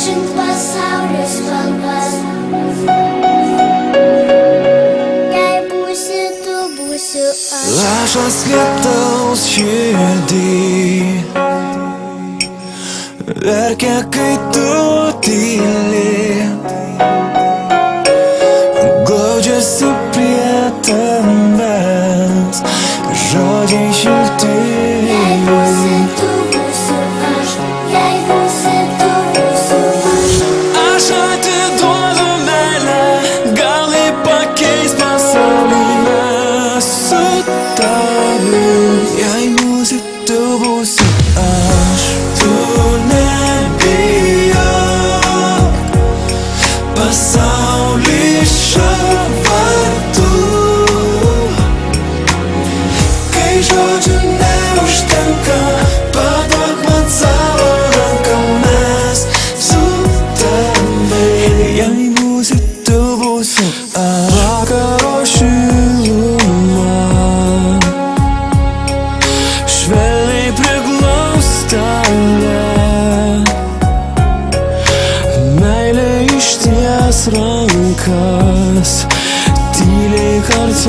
gražink pasaulio spalvas. Jei būsi tu, būsiu aš. Lašas lietaus širdį verkia, kai tu tyli, glaudžiasi prie tavęs žodžiai šilti. Jei būsi tu, būsiu aš. Jei būsi tu, būsiu aš. Aš atiduodu meilę, gal ji pakeis pasaulį, mes su tavim. Jei būsi tu, būsiu aš. Tu nebijok, pasaulis šio vartų. Kai žodžių neužtenka, paduok man savo ranką, mes su tavim. Jei būsi tu, būsiu aš. Vakaro šiluma švelniai priglaus tave, meilė išties rankas, tyliai Jei būsi kartos.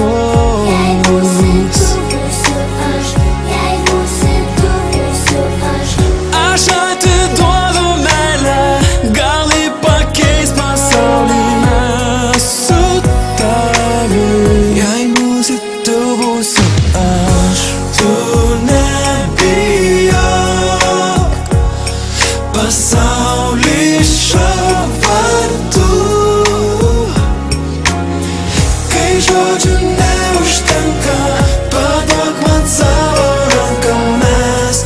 tu, būsiu aš. Jei būsi tu, būsiu aš. Aš atiduodu meilę, gal ji pakeis pasaulį, mes su tavim. Jei būsi tu, būsiu aš. Tu nebijok, pasaulis šio vartų. Kai žodžių neužtenka, paduok man savo ranką, mes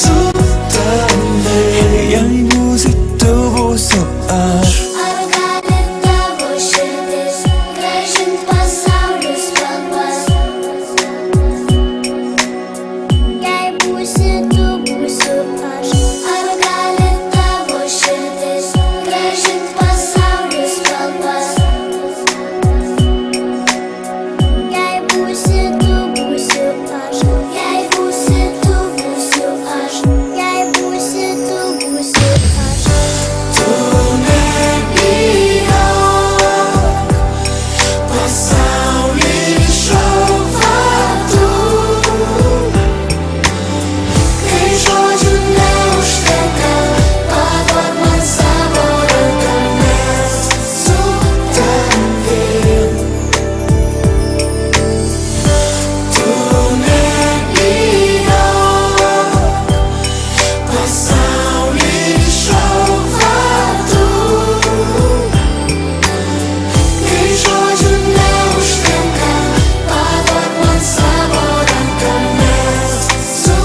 su tavim. Jei būsi tu, būsiu aš. Ar gali tavo širdis gražint pasaulio spalvas? Jei būsi tu, būsiu aš. Ar gali tavo širdis gražint pasaulio spalvas? Jei būsi tu, būsiu aš. Jei būsi tu, būsiu aš. Jei būsi tu, būsiu aš. Tu nebijok, pasaulis šio vartų. Kai žodžių neužtenka, paduok man savo ranką, mes su tavim. Tu nebijok, pasaulis šio vartų. Kai žodžių neužtenka, paduok man savo ranką, mes su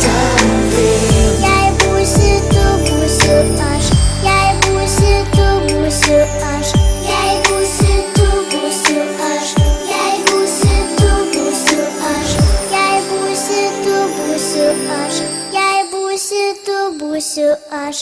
tavim. Jei būsi tu, būsiu aš. Jei būsi tu, būsiu aš. Jei būsi tu, būsiu aš. Jei būsi tu, būsiu aš. Jei būsi tu, būsiu aš. Jei būsi tu, būsiu aš.